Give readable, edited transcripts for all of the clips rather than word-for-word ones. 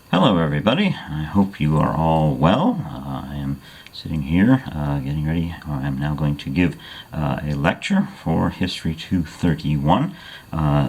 Hello everybody, I hope you are all well. I am sitting here getting ready. I'm now going to give a lecture for History 231.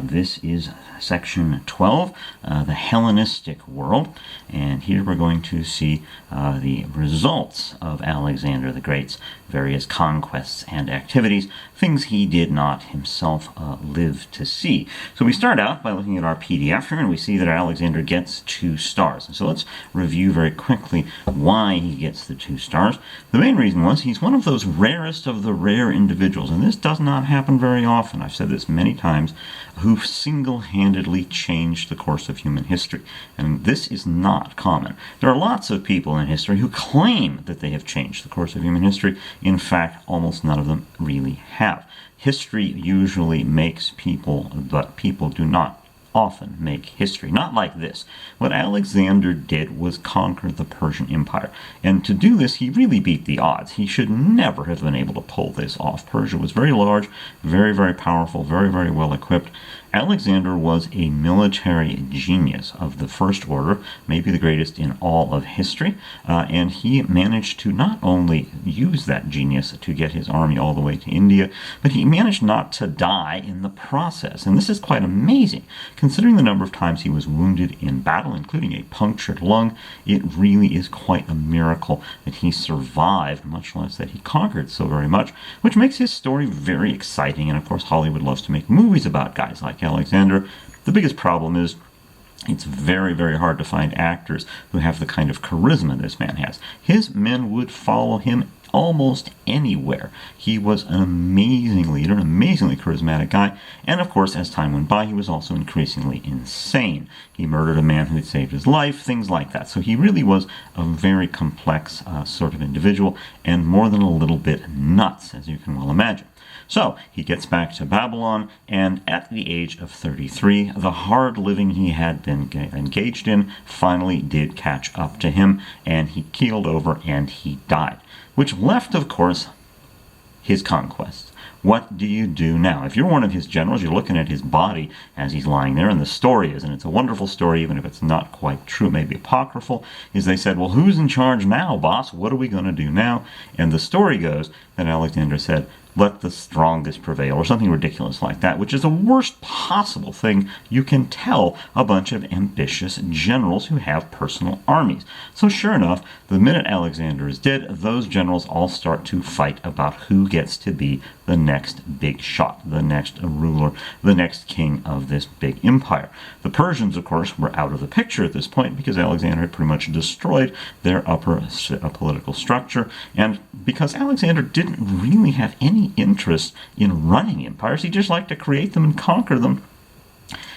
This is section 12, the Hellenistic world, and here we're going to see the results of Alexander the Great's various conquests and activities, things he did not himself live to see. So we start out by looking at our PDF here, and we see that Alexander gets 2 stars. And so let's review very quickly why he gets the 2 stars. The main reason was he's one of those rarest of the rare individuals, and this does not happen very often. I've said this many times, who single-handedly changed the course of human history. And this is not common. There are lots of people in history who claim that they have changed the course of human history. In fact, almost none of them really have. History usually makes people, but people do not often make history. Not like this. What Alexander did was conquer the Persian Empire. And to do this, he really beat the odds. He should never have been able to pull this off. Persia was very large, very, very powerful, very, very well equipped. Alexander was a military genius of the first order, maybe the greatest in all of history, and he managed to not only use that genius to get his army all the way to India, but he managed not to die in the process. And this is quite amazing. Considering the number of times he was wounded in battle, including a punctured lung, it really is quite a miracle that he survived, much less that he conquered so very much, which makes his story very exciting. And of course, Hollywood loves to make movies about guys like Alexander. The biggest problem is it's very, very hard to find actors who have the kind of charisma this man has. His men would follow him almost anywhere. He was an amazing leader, an amazingly charismatic guy, and of course, as time went by, he was also increasingly insane. He murdered a man who had saved his life, things like that. So he really was a very complex sort of individual, and more than a little bit nuts, as you can well imagine. So he gets back to Babylon, and at the age of 33, the hard living he had been engaged in finally did catch up to him, and he keeled over and he died, which left, of course, his conquests. What do you do now? If you're one of his generals, you're looking at his body as he's lying there, and the story is, and it's a wonderful story, even if it's not quite true, maybe apocryphal, is they said, well, who's in charge now, boss? What are we going to do now? And the story goes that Alexander said, let the strongest prevail, or something ridiculous like that, which is the worst possible thing you can tell a bunch of ambitious generals who have personal armies. So sure enough, the minute Alexander is dead, those generals all start to fight about who gets to be the next big shot, the next ruler, the next king of this big empire. The Persians, of course, were out of the picture at this point because Alexander had pretty much destroyed their upper political structure, and because Alexander didn't really have any interest in running empires, he just liked to create them and conquer them,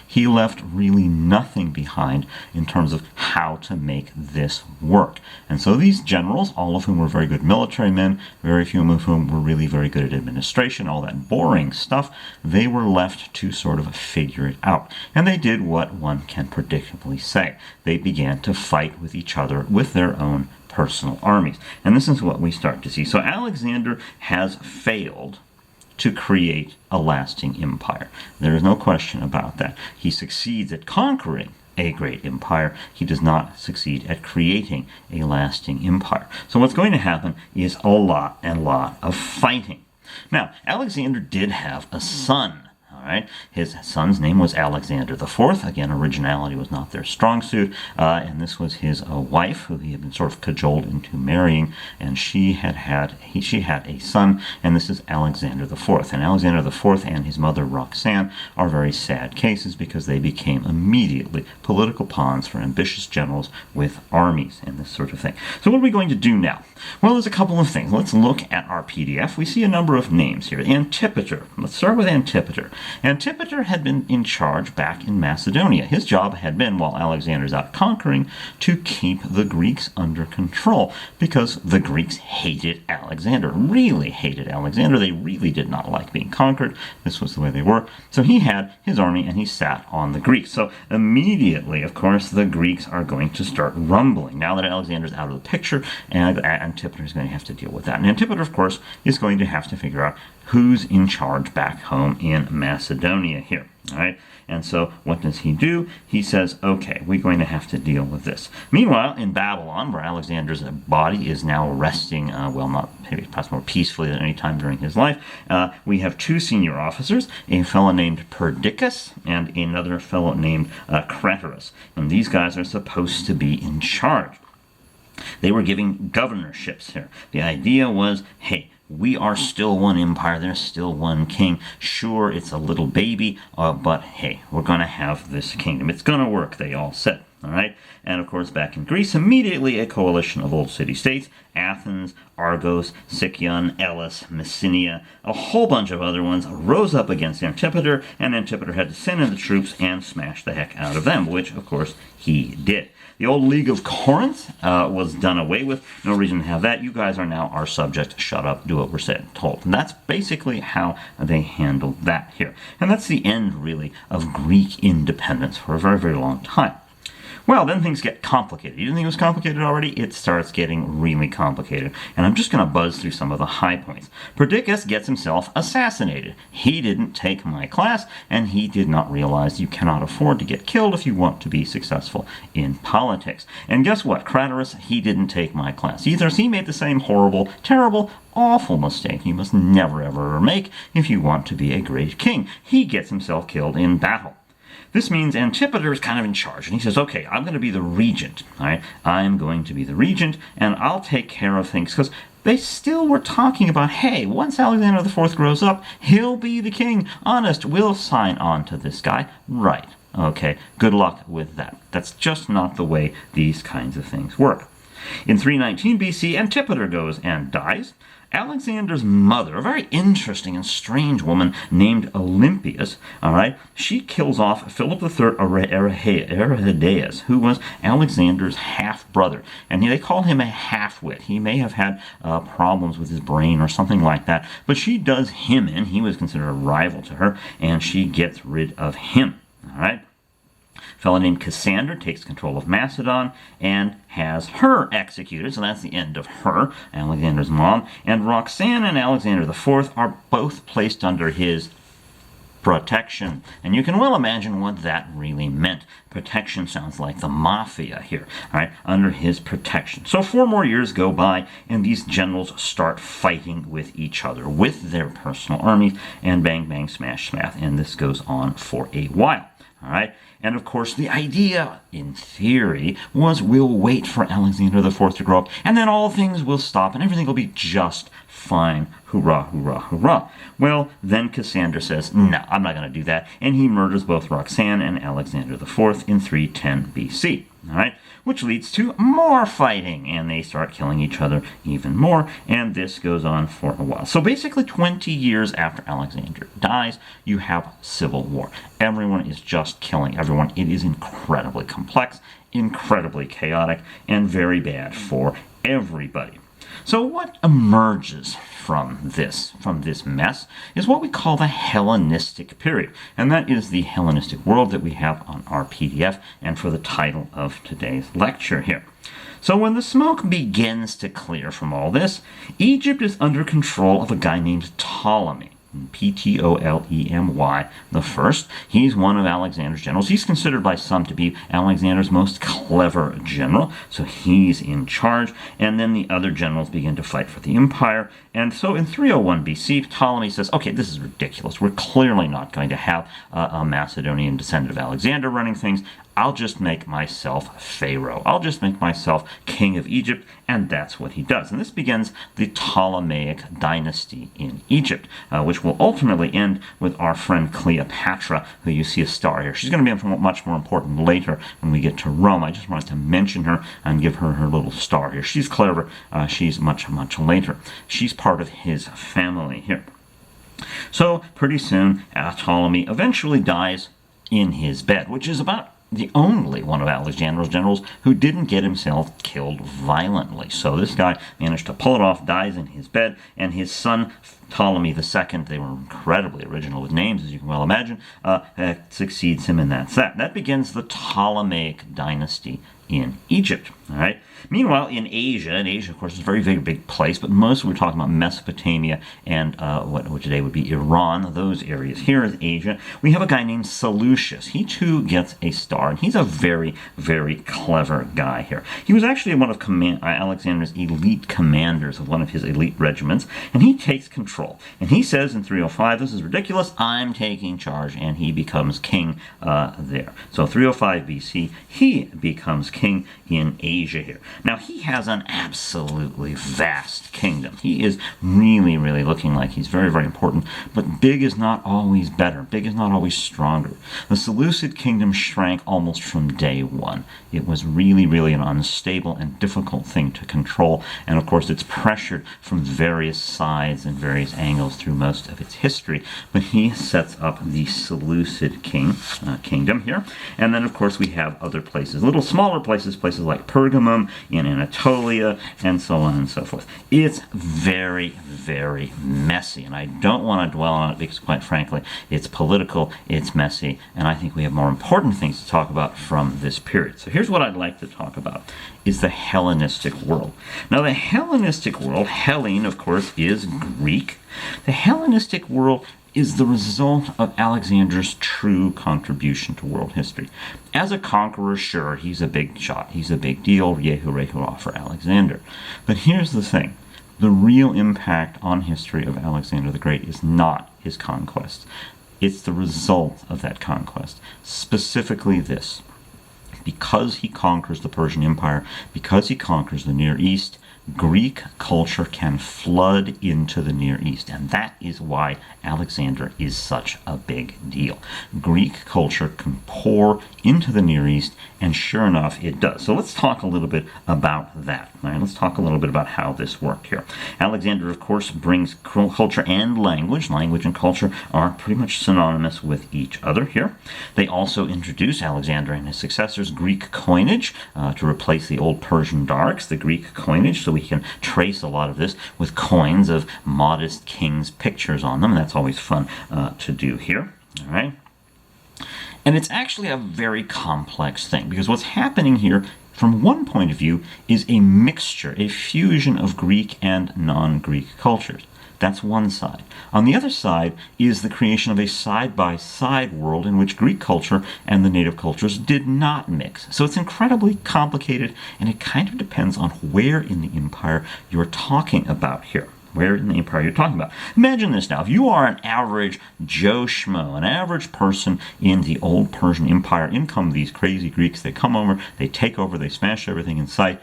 he left really nothing behind in terms of how to make this work. And so these generals, all of whom were very good military men, very few of whom were really very good at administration, all that boring stuff, they were left to sort of figure it out. And they did what one can predictably say. They began to fight with each other with their own personal armies. And this is what we start to see. So Alexander has failed to create a lasting empire. There is no question about that. He succeeds at conquering a great empire. He does not succeed at creating a lasting empire. So what's going to happen is a lot of fighting. Now, Alexander did have a son. All right. His son's name was Alexander IV. Again, originality was not their strong suit, and this was his wife, who he had been sort of cajoled into marrying, and she had a son, and this is Alexander IV. And Alexander IV and his mother Roxanne are very sad cases because they became immediately political pawns for ambitious generals with armies and this sort of thing. So what are we going to do now? Well, there's a couple of things. Let's look at our PDF. We see a number of names here. Antipater. Let's start with Antipater. Antipater had been in charge back in Macedonia. His job had been, while Alexander's out conquering, to keep the Greeks under control, because the Greeks hated Alexander, really hated Alexander. They really did not like being conquered. This was the way they were. So he had his army, and he sat on the Greeks. So immediately, of course, the Greeks are going to start rumbling. Now that Alexander's out of the picture, and Antipater is going to have to deal with that. And Antipater, of course, is going to have to figure out who's in charge back home in Macedonia. Macedonia here. All right, and so what does he do? He says, okay, we're going to have to deal with this. Meanwhile, in Babylon, where Alexander's body is now resting, well, not maybe perhaps more peacefully than any time during his life, we have two senior officers, a fellow named Perdiccas and another fellow named Craterus. And these guys are supposed to be in charge. They were giving governorships here. The idea was, hey, we are still one empire, there's still one king. Sure, it's a little baby, but hey, we're going to have this kingdom. It's going to work, they all said. All right, and of course back in Greece, immediately a coalition of old city-states, Athens, Argos, Sicyon, Elis, Messenia, a whole bunch of other ones, rose up against Antipater, and Antipater had to send in the troops and smash the heck out of them, which of course he did. The old League of Corinth was done away with. No reason to have that. You guys are now our subject. Shut up, do what we're told. And that's basically how they handled that here. And that's the end, really, of Greek independence for a very, very long time. Well, then things get complicated. You didn't think it was complicated already? It starts getting really complicated. And I'm just going to buzz through some of the high points. Perdiccas gets himself assassinated. He didn't take my class, and he did not realize you cannot afford to get killed if you want to be successful in politics. And guess what? Craterus, he didn't take my class either. So he made the same horrible, terrible, awful mistake you must never, ever make if you want to be a great king. He gets himself killed in battle. This means Antipater is kind of in charge, and he says, okay, I'm going to be the regent, all right? I'm going to be the regent, and I'll take care of things, because they still were talking about, hey, once Alexander IV grows up, he'll be the king. Honest, we'll sign on to this guy. Right. Okay, good luck with that. That's just not the way these kinds of things work. In 319 BC, Antipater goes and dies. Alexander's mother, a very interesting and strange woman named Olympias, all right, she kills off Philip III Aridaeus, who was Alexander's half-brother. And they call him a half-wit. He may have had problems with his brain or something like that, but she does him in. He was considered a rival to her, and she gets rid of him, all right? A fellow named Cassander takes control of Macedon and has her executed, so that's the end of her, Alexander's mom. And Roxanne and Alexander IV are both placed under his protection. And you can well imagine what that really meant. Protection sounds like the mafia here, all right, under his protection. So 4 more years go by, and these generals start fighting with each other, with their personal armies, and bang, bang, smash, smash, and this goes on for a while. All right, and of course the idea, in theory, was we'll wait for Alexander IV to grow up, and then all things will stop, and everything will be just fine. Hoorah, hoorah, hoorah. Well, then Cassander says, no, I'm not going to do that, and he murders both Roxanne and Alexander IV in 310 BC. All right, which leads to more fighting, and they start killing each other even more, and this goes on for a while. So basically 20 years after Alexander dies, you have civil war. Everyone is just killing everyone. It is incredibly complex, incredibly chaotic, and very bad for everybody. So what emerges from this mess is what we call the Hellenistic period, and that is the Hellenistic world that we have on our PDF and for the title of today's lecture here. So when the smoke begins to clear from all this, Egypt is under control of a guy named Ptolemy. Ptolemy the first. He's one of Alexander's generals. He's considered by some to be Alexander's most clever general, so he's in charge, and then the other generals begin to fight for the empire. And so in 301 BC, Ptolemy says, okay, this is ridiculous. We're clearly not going to have a Macedonian descendant of Alexander running things. I'll just make myself Pharaoh. I'll just make myself king of Egypt, and that's what he does. And this begins the Ptolemaic dynasty in Egypt, which will ultimately end with our friend Cleopatra, who you see a star here. She's going to be much more important later when we get to Rome. I just wanted to mention her and give her her little star here. She's clever. She's much, much later. She's part of his family here. So pretty soon, Ptolemy eventually dies in his bed, which is about the only one of Alexander's generals who didn't get himself killed violently. So this guy managed to pull it off, dies in his bed, and his son Ptolemy II, they were incredibly original with names, as you can well imagine, succeeds him in that set. That begins the Ptolemaic dynasty in Egypt. All right. Meanwhile, in Asia, of course, is a very, very big place, but mostly we're talking about Mesopotamia and what today would be Iran, those areas. Here is Asia. We have a guy named Seleucus. He, too, gets a star, and he's a very, very clever guy here. He was actually one of Alexander's elite commanders of one of his elite regiments, and he takes control. And he says in 305, this is ridiculous, I'm taking charge, and he becomes king there. So 305 BC, he becomes king in Asia here. Now, he has an absolutely vast kingdom. He is really, really looking like he's very, very important, but big is not always better. Big is not always stronger. The Seleucid kingdom shrank almost from day one. It was really, really an unstable and difficult thing to control, and of course it's pressured from various sides and various angles through most of its history, but he sets up the Seleucid kingdom here, and then of course we have other places, little smaller places like Pergamum in Anatolia, and so on and so forth. It's very, very messy, and I don't want to dwell on it because, quite frankly, it's political, it's messy, and I think we have more important things to talk about from this period. So here's what I'd like to talk about, is the Hellenistic world. Now, the Hellenistic world, Hellene, of course, is Greek. The Hellenistic world is the result of Alexander's true contribution to world history. As a conqueror, sure, he's a big shot. He's a big deal. Yehu Rehuah for Alexander. But here's the thing. The real impact on history of Alexander the Great is not his conquest. It's the result of that conquest. Specifically this. Because he conquers the Persian Empire, because he conquers the Near East, Greek culture can flood into the Near East, and that is why Alexander is such a big deal. Greek culture can pour into the Near East, and sure enough, it does. So let's talk a little bit about that. All right, let's talk a little bit about how this worked here. Alexander, of course, brings culture and language. Language and culture are pretty much synonymous with each other here. They also introduce, Alexander and his successors, Greek coinage to replace the old Persian darks, the Greek coinage, so we can trace a lot of this with coins of modest kings' pictures on them. That's always fun to do here. All right. And it's actually a very complex thing, because what's happening here, from one point of view, is a mixture, a fusion of Greek and non-Greek cultures. That's one side. On the other side is the creation of a side-by-side world in which Greek culture and the native cultures did not mix. So it's incredibly complicated, and it kind of depends on where in the empire you're talking about here. Where in the empire you're talking about. Imagine this now. If you are an average Joe Schmo, an average person in the old Persian Empire, in come these crazy Greeks, they come over, they take over, they smash everything in sight.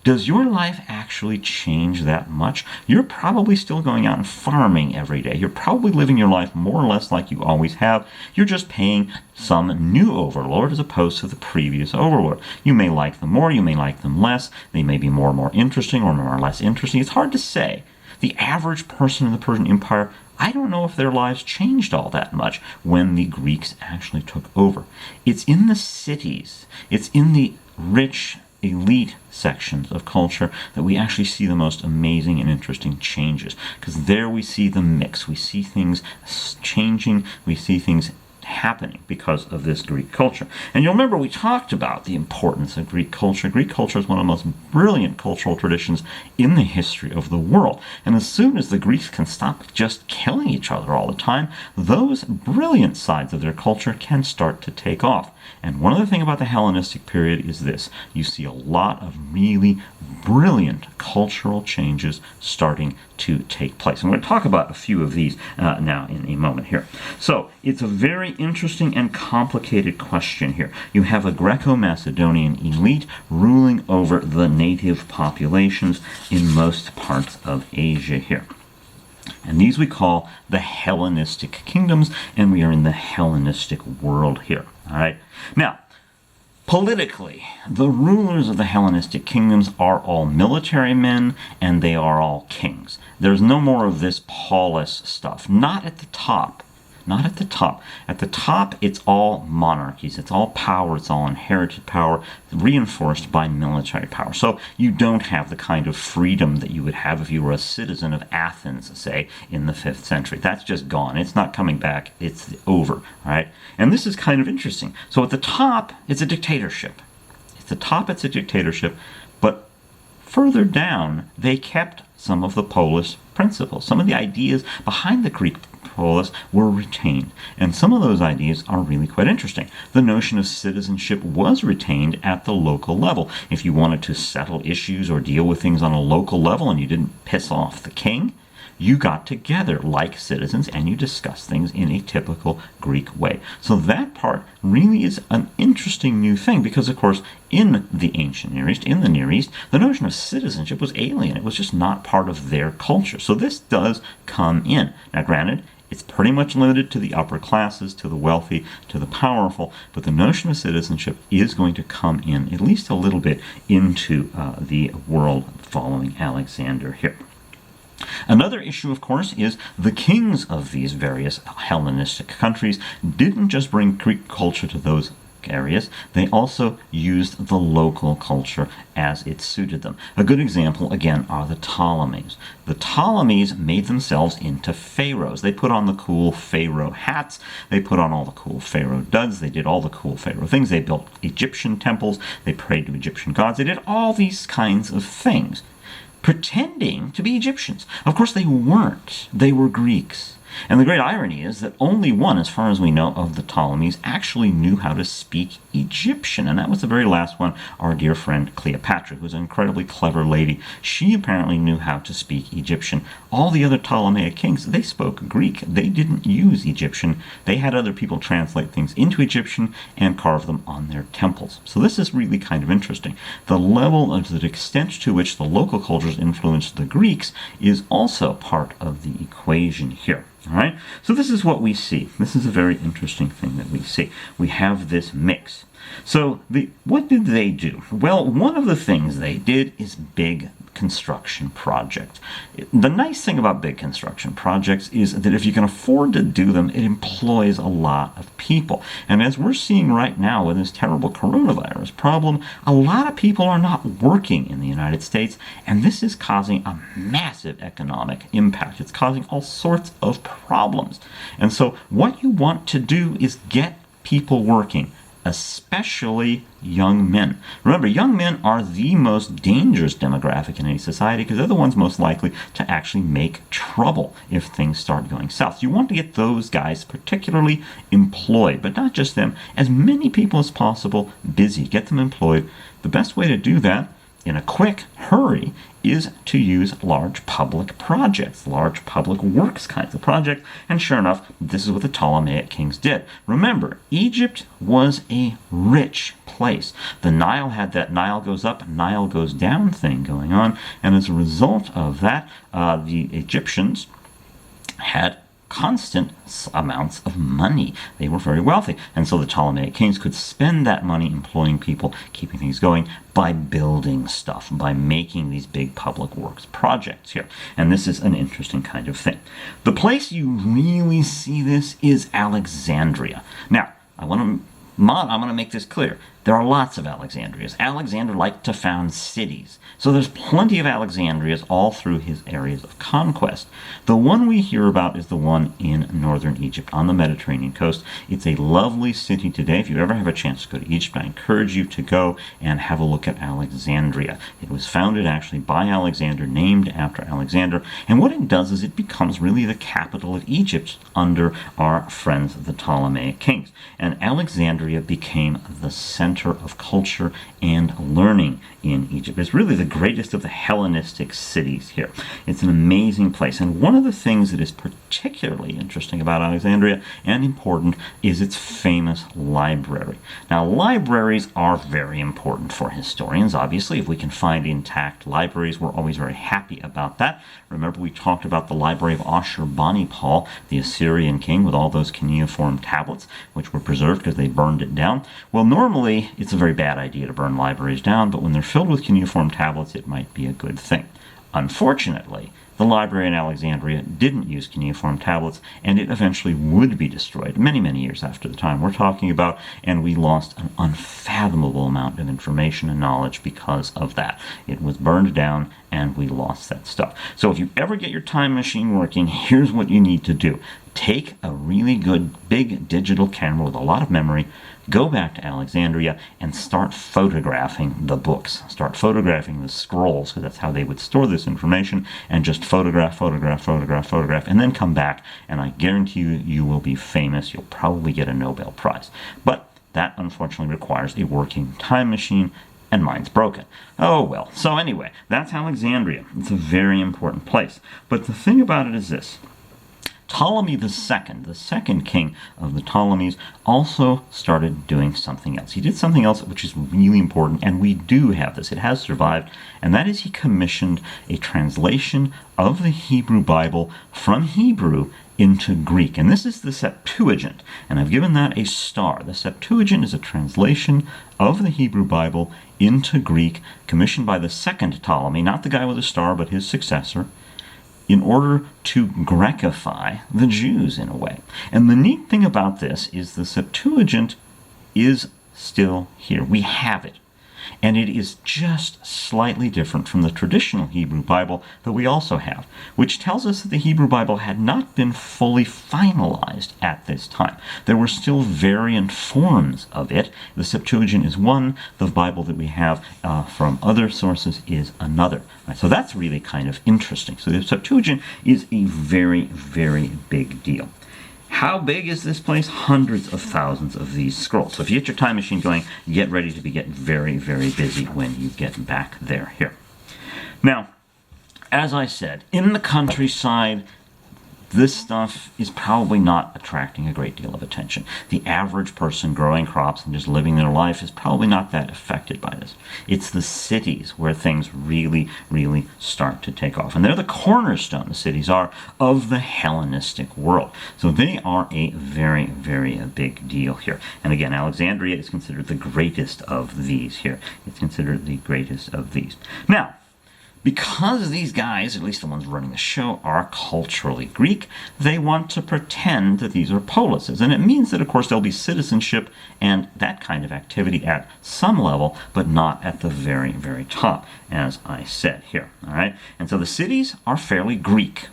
Does your life actually change that much? You're probably still going out and farming every day. You're probably living your life more or less like you always have. You're just paying some new overlord as opposed to the previous overlord. You may like them more, you may like them less. They may be more and more interesting or more or less interesting. It's hard to say. The average person in the Persian Empire, I don't know if their lives changed all that much when the Greeks actually took over. It's in the cities, it's in the rich, elite sections of culture that we actually see the most amazing and interesting changes. Because there we see the mix. We see things changing, we see things happening because of this Greek culture. And you'll remember we talked about the importance of Greek culture. Greek culture is one of the most brilliant cultural traditions in the history of the world. And as soon as the Greeks can stop just killing each other all the time, those brilliant sides of their culture can start to take off. And one other thing about the Hellenistic period is this. You see a lot of really brilliant cultural changes starting to take place. I'm going to talk about a few of these now in a moment here. So it's a very interesting and complicated question here. You have a Greco-Macedonian elite ruling over the native populations in most parts of Asia here. And these we call the Hellenistic kingdoms, and we are in the Hellenistic world here. All right. Now, politically, the rulers of the Hellenistic kingdoms are all military men, and they are all kings. There's no more of this polis stuff. Not at the top. not at the top. At the top, it's all monarchies. It's all power. It's all inherited power, reinforced by military power. So you don't have the kind of freedom that you would have if you were a citizen of Athens, say, in the 5th century. That's just gone. It's not coming back. It's over, all right? And this is kind of interesting. So at the top, it's a dictatorship. At the top, it's a dictatorship, but further down, they kept some of the polis principles. Some of the ideas behind the Greek polis were retained, and some of those ideas are really quite interesting. The notion of citizenship was retained at the local level. If you wanted to settle issues or deal with things on a local level and you didn't piss off the king, you got together like citizens and you discussed things in a typical Greek way. So that part really is an interesting new thing because, of course, in the ancient Near East, in the Near East, the notion of citizenship was alien. It was just not part of their culture. So this does come in. Now, granted, it's pretty much limited to the upper classes, to the wealthy, to the powerful, but the notion of citizenship is going to come in at least a little bit into the world following Alexander here. Another issue, of course, is the kings of these various Hellenistic countries didn't just bring Greek culture to those areas, they also used the local culture as it suited them. A good example, again, are the Ptolemies. The Ptolemies made themselves into pharaohs. They put on the cool pharaoh hats, they put on all the cool pharaoh duds, they did all the cool pharaoh things, they built Egyptian temples, they prayed to Egyptian gods, they did all these kinds of things, pretending to be Egyptians. Of course, they weren't. They were Greeks. And the great irony is that only one, as far as we know, of the Ptolemies actually knew how to speak Egyptian, and that was the very last one, our dear friend Cleopatra, who was an incredibly clever lady. She apparently knew how to speak Egyptian. All the other Ptolemaic kings, they spoke Greek. They didn't use Egyptian. They had other people translate things into Egyptian and carve them on their temples. So this is really kind of interesting. The level of the extent to which the local cultures influenced the Greeks is also part of the equation here. All right, so this is what we see. This is a very interesting thing that we see. We have this mix. So what did they do? Well, one of the things they did is big construction projects. The nice thing about big construction projects is that if you can afford to do them, it employs a lot of people. And as we're seeing right now with this terrible coronavirus problem, a lot of people are not working in the United States, and this is causing a massive economic impact. It's causing all sorts of problems. And so what you want to do is get people working, especially young men. Remember, young men are the most dangerous demographic in any society because they're the ones most likely to actually make trouble if things start going south. So you want to get those guys particularly employed, but not just them, as many people as possible busy. Get them employed. The best way to do that in a quick hurry is to use large public projects, large public works kinds of projects, and sure enough, this is what the Ptolemaic kings did. Remember, Egypt was a rich place. The Nile had that Nile goes up, Nile goes down thing going on, and as a result of that, the Egyptians had constant amounts of money. They were very wealthy. And so the Ptolemaic kings could spend that money employing people, keeping things going, by building stuff, by making these big public works projects here. And this is an interesting kind of thing. The place you really see this is Alexandria. Now, I'm going to make this clear. There are lots of Alexandrias. Alexander liked to found cities. So there's plenty of Alexandrias all through his areas of conquest. The one we hear about is the one in northern Egypt on the Mediterranean coast. It's a lovely city today. If you ever have a chance to go to Egypt, I encourage you to go and have a look at Alexandria. It was founded actually by Alexander, named after Alexander. And what it does is it becomes really the capital of Egypt under our friends, the Ptolemaic kings. And Alexandria became the center of culture and learning in Egypt. It's really the greatest of the Hellenistic cities here. It's an amazing place. And one of the things that is particularly interesting about Alexandria and important is its famous library. Now, libraries are very important for historians, obviously. If we can find intact libraries, we're always very happy about that. Remember, we talked about the library of Ashurbanipal, the Assyrian king, with all those cuneiform tablets, which were preserved because they burned it down. Well, normally, it's a very bad idea to burn libraries down, but when they're filled with cuneiform tablets, it might be a good thing. Unfortunately, the library in Alexandria didn't use cuneiform tablets, and it eventually would be destroyed many, many years after the time we're talking about, and we lost an unfathomable amount of information and knowledge because of that. It was burned down, and we lost that stuff. So if you ever get your time machine working, here's what you need to do. Take a really good big digital camera with a lot of memory, go back to Alexandria, and start photographing the books. Start photographing the scrolls, because that's how they would store this information, and just photograph, and then come back, and I guarantee you, you will be famous. You'll probably get a Nobel Prize. But that, unfortunately, requires a working time machine, and mine's broken. Oh well. So anyway, that's Alexandria. It's a very important place. But the thing about it is this. Ptolemy II, the second king of the Ptolemies, also started doing something else. He did something else which is really important, and we do have this. It has survived, and that is he commissioned a translation of the Hebrew Bible from Hebrew into Greek. And this is the Septuagint, and I've given that a star. The Septuagint is a translation of the Hebrew Bible into Greek, commissioned by the second Ptolemy, not the guy with a star, but his successor, in order to Grecify the Jews in a way. And the neat thing about this is the Septuagint is still here. We have it. And it is just slightly different from the traditional Hebrew Bible that we also have, which tells us that the Hebrew Bible had not been fully finalized at this time. There were still variant forms of it. The Septuagint is one. The Bible that we have from other sources is another. Right, so that's really kind of interesting. So the Septuagint is a very, very big deal. How big is this place? Hundreds of thousands of these scrolls. So if you get your time machine going, get ready to get very, very busy when you get back there. Here. Now, as I said, in the countryside, this stuff is probably not attracting a great deal of attention. The average person growing crops and just living their life is probably not that affected by this. It's the cities where things really, really start to take off. And they're the cornerstone, the cities are, of the Hellenistic world. So they are a very, very big deal here. And again, Alexandria is considered the greatest of these here. It's considered the greatest of these. Now, because these guys, at least the ones running the show, are culturally Greek, they want to pretend that these are polises. And it means that, of course, there'll be citizenship and that kind of activity at some level, but not at the very, very top, as I said here. All right? And so the cities are fairly Greek.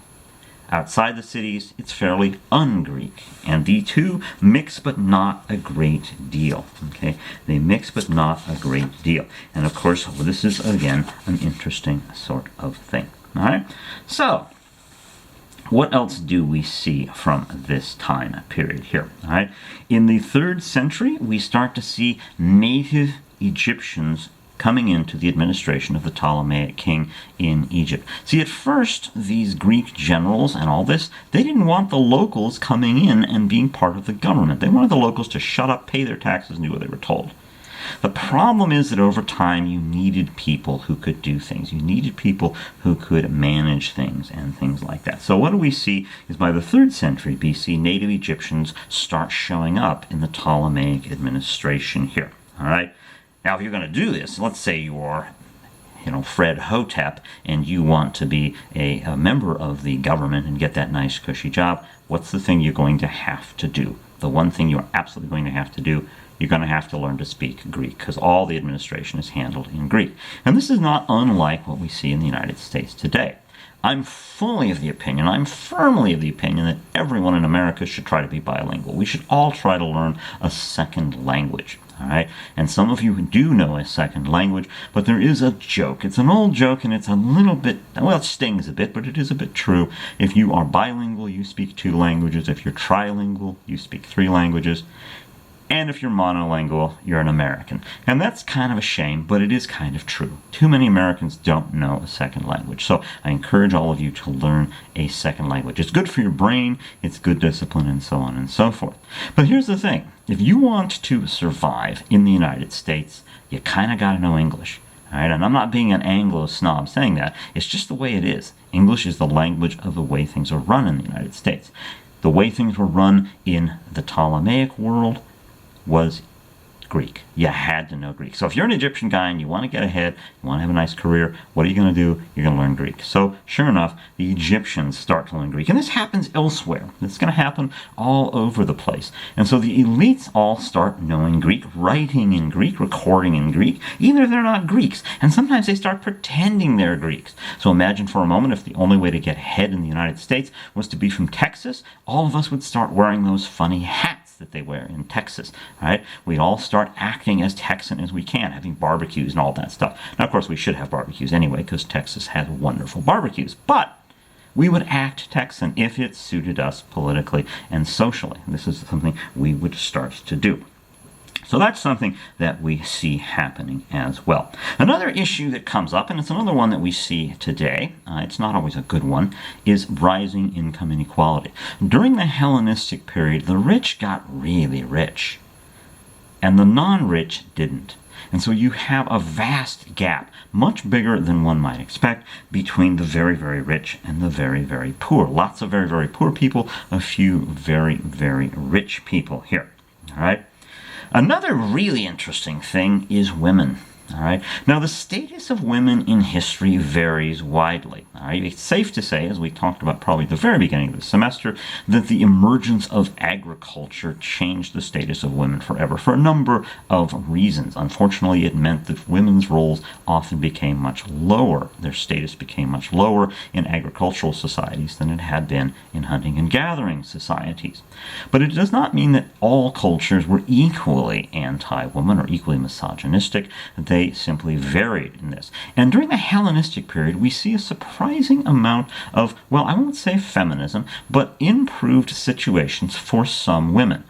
Outside the cities, it's fairly un-Greek. And the two mix, but not a great deal. Okay? They mix, but not a great deal. And of course, this is, again, an interesting sort of thing. All right? So, what else do we see from this time period here? All right? In the 3rd century, we start to see native Egyptians coming into the administration of the Ptolemaic king in Egypt. See, at first, these Greek generals and all this, they didn't want the locals coming in and being part of the government. They wanted the locals to shut up, pay their taxes, and do what they were told. The problem is that over time, you needed people who could do things. You needed people who could manage things and things like that. So what do we see is by the 3rd century BC, native Egyptians start showing up in the Ptolemaic administration here. All right? Now, if you're going to do this, let's say you are, Fred Hotep, and you want to be a member of the government and get that nice, cushy job, what's the thing you're going to have to do? The one thing you're absolutely going to have to do, you're going to have to learn to speak Greek, because all the administration is handled in Greek. And this is not unlike what we see in the United States today. I'm fully of the opinion, I'm firmly of the opinion that everyone in America should try to be bilingual. We should all try to learn a second language. All right, and some of you do know a second language, but there is a joke. It's an old joke, and it's a little bit, well, it stings a bit, but it is a bit true. If you are bilingual, you speak 2 languages. If you're trilingual, you speak 3 languages. And if you're monolingual, you're an American. And that's kind of a shame, but it is kind of true. Too many Americans don't know a second language. So I encourage all of you to learn a second language. It's good for your brain, it's good discipline, and so on and so forth. But here's the thing. If you want to survive in the United States, you kind of got to know English. All right? And I'm not being an Anglo snob saying that. It's just the way it is. English is the language of the way things are run in the United States. The way things were run in the Ptolemaic world was Greek. You had to know Greek. So if you're an Egyptian guy and you want to get ahead, you want to have a nice career, what are you going to do? You're going to learn Greek. So sure enough, the Egyptians start to learn Greek. And this happens elsewhere. It's going to happen all over the place. And so the elites all start knowing Greek, writing in Greek, recording in Greek, even if they're not Greeks. And sometimes they start pretending they're Greeks. So imagine for a moment if the only way to get ahead in the United States was to be from Texas, all of us would start wearing those funny hats that they wear in Texas, right? We'd all start acting as Texan as we can, having barbecues and all that stuff. Now, of course, we should have barbecues anyway, because Texas has wonderful barbecues, but we would act Texan if it suited us politically and socially. This is something we would start to do. So that's something that we see happening as well. Another issue that comes up, and it's another one that we see today, it's not always a good one, is rising income inequality. During the Hellenistic period, the rich got really rich, and the non-rich didn't. And so you have a vast gap, much bigger than one might expect, between the very, very rich and the very, very poor. Lots of very, very poor people, a few very, very rich people here. All right? Another really interesting thing is women. All right. Now, the status of women in history varies widely. All right. It's safe to say, as we talked about probably at the very beginning of the semester, that the emergence of agriculture changed the status of women forever for a number of reasons. Unfortunately, it meant that women's roles often became much lower. Their status became much lower in agricultural societies than it had been in hunting and gathering societies. But it does not mean that all cultures were equally anti-woman or equally misogynistic. They simply varied in this. And during the Hellenistic period, we see a surprising amount of, well, I won't say feminism, but improved situations for some women.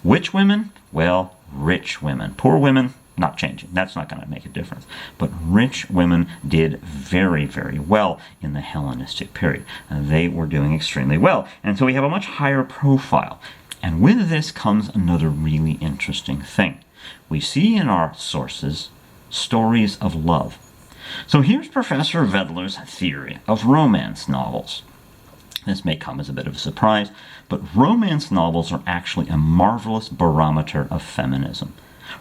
Which women? Well, rich women. Poor women, not changing. That's not going to make a difference. But rich women did very, very well in the Hellenistic period. They were doing extremely well. And so we have a much higher profile. And with this comes another really interesting thing. We see in our sources stories of love. So here's Professor Vedler's theory of romance novels. This may come as a bit of a surprise, but romance novels are actually a marvelous barometer of feminism.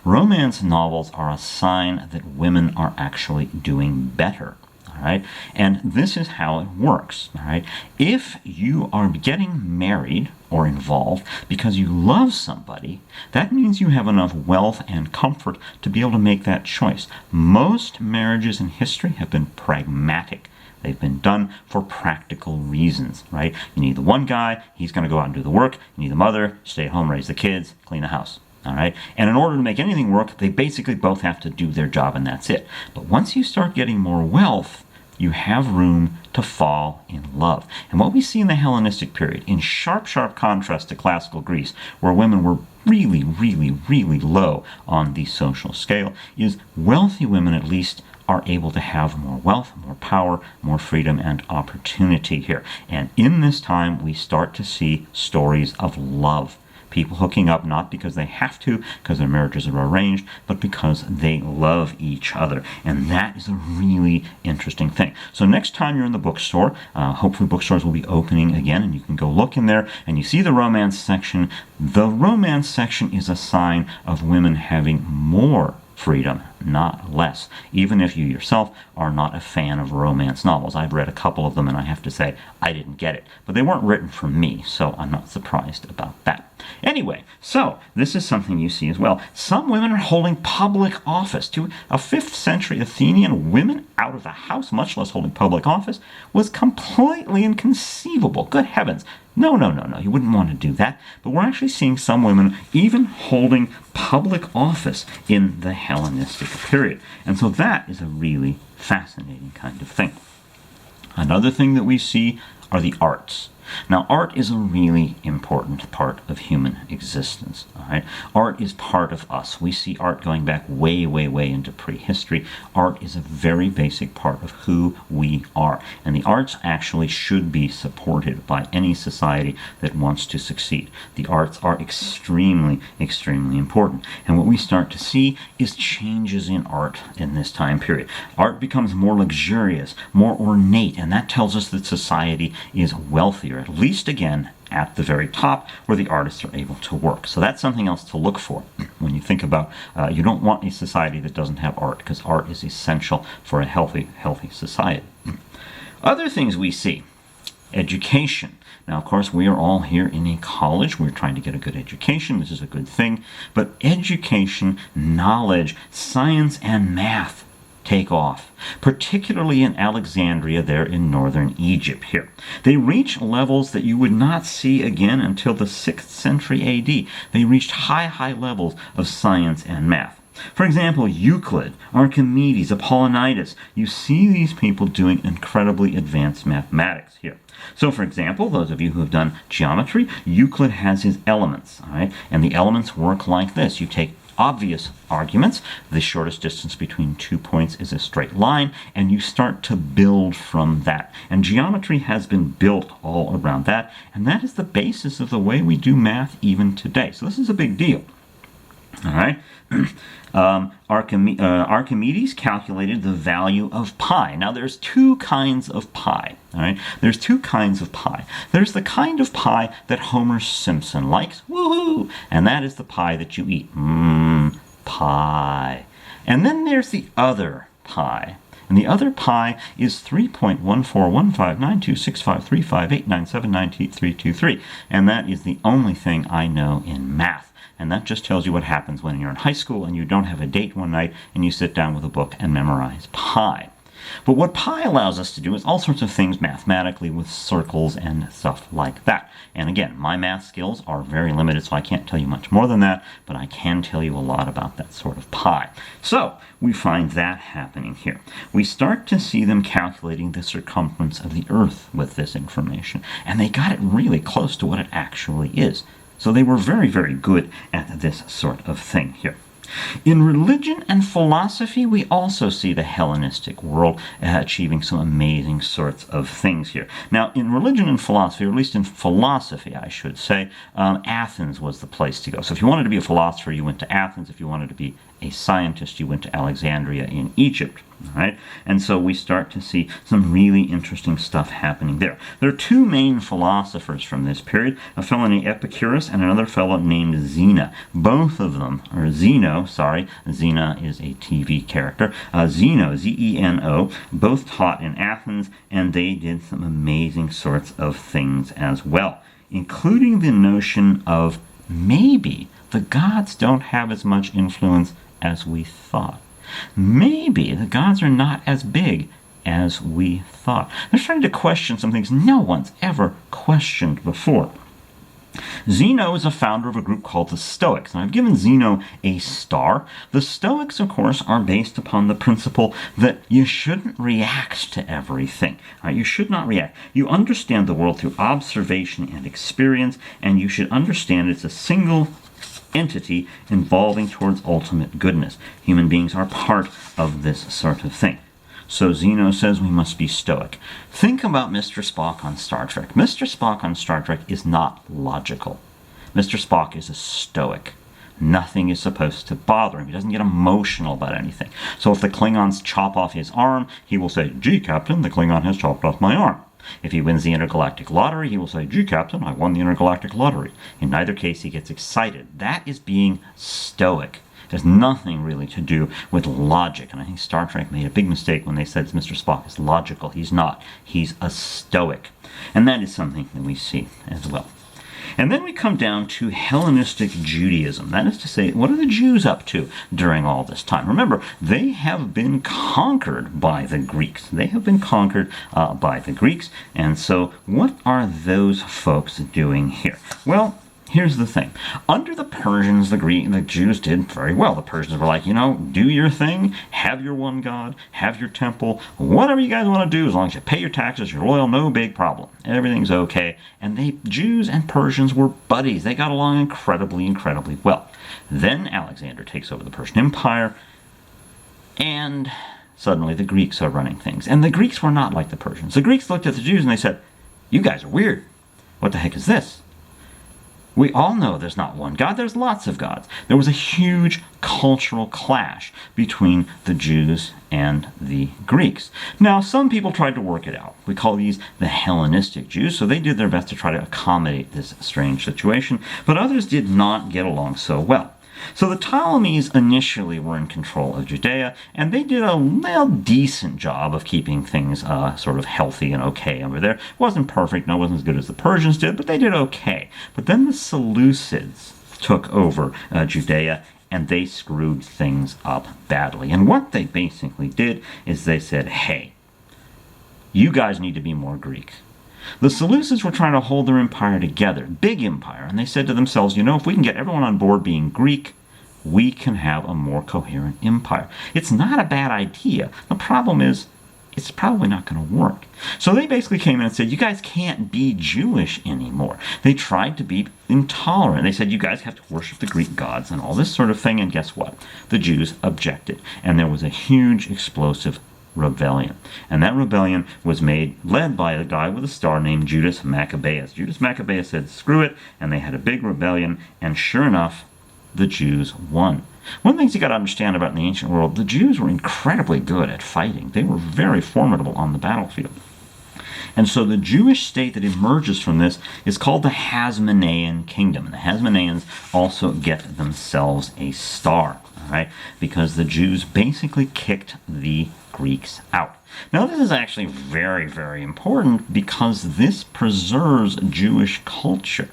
Romance novels are a sign that women are actually doing better. All right? And this is how it works. All right? If you are getting married or involved because you love somebody, that means you have enough wealth and comfort to be able to make that choice. Most marriages in history have been pragmatic. They've been done for practical reasons, right? You need the one guy, he's going to go out and do the work. You need the mother, stay at home, raise the kids, clean the house. All right? And in order to make anything work, they basically both have to do their job, and that's it. But once you start getting more wealth, you have room to fall in love. And what we see in the Hellenistic period, in sharp, sharp contrast to classical Greece, where women were really, really, really low on the social scale, is wealthy women at least are able to have more wealth, more power, more freedom, and opportunity here. And in this time, we start to see stories of love. People hooking up not because they have to, because their marriages are arranged, but because they love each other. And that is a really interesting thing. So next time you're in the bookstore, hopefully bookstores will be opening again, and you can go look in there, and you see the romance section. The romance section is a sign of women having more freedom, not less, even if you yourself are not a fan of romance novels. I've read a couple of them, and I have to say, I didn't get it. But they weren't written for me, so I'm not surprised about that. Anyway, so this is something you see as well. Some women are holding public office. To a 5th century Athenian, women out of the house, much less holding public office, was completely inconceivable. Good heavens. No, you wouldn't want to do that. But we're actually seeing some women even holding public office in the Hellenistic period. And so that is a really fascinating kind of thing. Another thing that we see are the arts. Now, art is a really important part of human existence. All right? Art is part of us. We see art going back way, way, way into prehistory. Art is a very basic part of who we are. And the arts actually should be supported by any society that wants to succeed. The arts are extremely, extremely important. And what we start to see is changes in art in this time period. Art becomes more luxurious, more ornate, and that tells us that society is wealthier, at least again, at the very top where the artists are able to work. So that's something else to look for when you think about, you don't want a society that doesn't have art, because art is essential for a healthy society. Other things we see, education. Now, of course, we are all here in a college. We're trying to get a good education. This is a good thing. But education, knowledge, science, and math take off, particularly in Alexandria there in northern Egypt here. They reach levels that you would not see again until the 6th century AD. They reached high levels of science and math. For example, Euclid, Archimedes, Apollonius, you see these people doing incredibly advanced mathematics here. So, for example, those of you who have done geometry, Euclid has his elements, all right? And the elements work like this. You take obvious arguments, the shortest distance between 2 points is a straight line, and you start to build from that. And geometry has been built all around that, and that is the basis of the way we do math even today. So this is a big deal. All right. Archimedes calculated the value of pi. Now, there's two kinds of pi. All right, there's two kinds of pi. There's the kind of pie that Homer Simpson likes, woohoo, and that is the pie that you eat, pie. And then there's the other pie. And the other pi is 3.1415926535897983323. And that is the only thing I know in math. And that just tells you what happens when you're in high school and you don't have a date one night and you sit down with a book and memorize pi. But what pi allows us to do is all sorts of things mathematically with circles and stuff like that. And again, my math skills are very limited, so I can't tell you much more than that, but I can tell you a lot about that sort of pi. So we find that happening here. We start to see them calculating the circumference of the Earth with this information, and they got it really close to what it actually is. So they were very good at this sort of thing here. In religion and philosophy, we also see the Hellenistic world achieving some amazing sorts of things here. Now, in religion and philosophy, or at least in philosophy, I should say, Athens was the place to go. So if you wanted to be a philosopher, you went to Athens. If you wanted to be a scientist, you went to Alexandria in Egypt. All right? And so we start to see some really interesting stuff happening there. There are two main philosophers from this period, a fellow named Epicurus and another fellow named Zeno. Both of them, or Zeno is a TV character, Zeno, Z-E-N-O, both taught in Athens, and they did some amazing sorts of things as well, including the notion of maybe the gods don't have as much influence as we thought. Maybe the gods are not as big as we thought. They're starting to question some things no one's ever questioned before. Zeno is a founder of a group called the Stoics, and I've given Zeno a star. The Stoics, of course, are based upon the principle that you shouldn't react to everything. You should not react. You understand the world through observation and experience, and you should understand it's a single entity evolving towards ultimate goodness. Human beings are part of this sort of thing. So Zeno says we must be stoic. Think about Mr. Spock on Star Trek. Mr. Spock on Star Trek is not logical. Mr. Spock is a stoic. Nothing is supposed to bother him. He doesn't get emotional about anything. So if the Klingons chop off his arm, he will say, "Gee, Captain, the Klingon has chopped off my arm." If he wins the intergalactic lottery, he will say, "Gee, Captain, I won the intergalactic lottery." In neither case, he gets excited. That is being stoic. It has nothing really to do with logic. And I think Star Trek made a big mistake when they said Mr. Spock is logical. He's not. He's a stoic. And that is something that we see as well. And then we come down to Hellenistic Judaism. That is to say, what are the Jews up to during all this time? Remember, they have been conquered by the Greeks. They have been conquered by the Greeks. And so what are those folks doing here? Well, here's the thing. Under the Persians, the Jews did very well. The Persians were like, do your thing, have your one God, have your temple, whatever you guys want to do, as long as you pay your taxes, you're loyal, no big problem. Everything's okay. And Jews and Persians were buddies. They got along incredibly well. Then Alexander takes over the Persian Empire, and suddenly the Greeks are running things. And the Greeks were not like the Persians. The Greeks looked at the Jews and they said, "You guys are weird. What the heck is this?" We all know there's not one God, there's lots of gods. There was a huge cultural clash between the Jews and the Greeks. Now, some people tried to work it out. We call these the Hellenistic Jews, so they did their best to try to accommodate this strange situation, but others did not get along so well. So the Ptolemies initially were in control of Judea, and they did a decent job of keeping things sort of healthy and okay over there. It wasn't perfect, no, it wasn't as good as the Persians did, but they did okay. But then the Seleucids took over Judea, and they screwed things up badly. And what they basically did is they said, hey, you guys need to be more Greek. The Seleucids were trying to hold their empire together, big empire, and they said to themselves, if we can get everyone on board being Greek, we can have a more coherent empire. It's not a bad idea. The problem is, it's probably not going to work. So they basically came in and said, you guys can't be Jewish anymore. They tried to be intolerant. They said, you guys have to worship the Greek gods and all this sort of thing, and guess what? The Jews objected, and there was a huge, explosive rebellion. And that rebellion was led by a guy with a star named Judas Maccabeus. Judas Maccabeus said, screw it, and they had a big rebellion, and sure enough, the Jews won. One of the things you got to understand about in the ancient world, the Jews were incredibly good at fighting. They were very formidable on the battlefield. And so the Jewish state that emerges from this is called the Hasmonean kingdom. And the Hasmoneans also get themselves a star, all right, because the Jews basically kicked the Greeks out. Now, this is actually very, very important because this preserves Jewish culture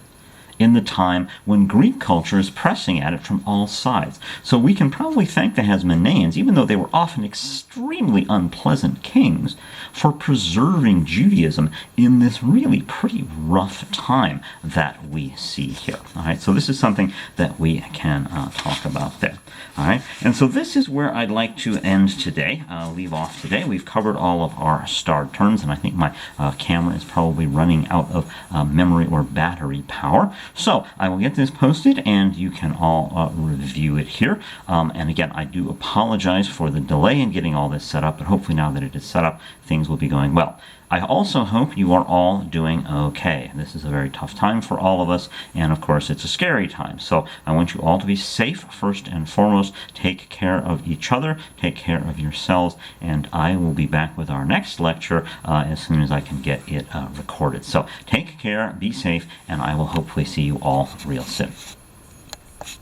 in the time when Greek culture is pressing at it from all sides. So we can probably thank the Hasmoneans, even though they were often extremely unpleasant kings, for preserving Judaism in this really pretty rough time that we see here. All right, so this is something that we can talk about there. All right, and so this is where I'd like to end today, leave off today. We've covered all of our starred terms, and I think my camera is probably running out of memory or battery power. So I will get this posted, and you can all review it here. And again, I do apologize for the delay in getting all this set up, but hopefully now that it is set up, things will be going well. I also hope you are all doing okay. This is a very tough time for all of us, and of course it's a scary time. So I want you all to be safe first and foremost. Take care of each other, take care of yourselves, and I will be back with our next lecture as soon as I can get it recorded. So take care, be safe, and I will hopefully see you all real soon.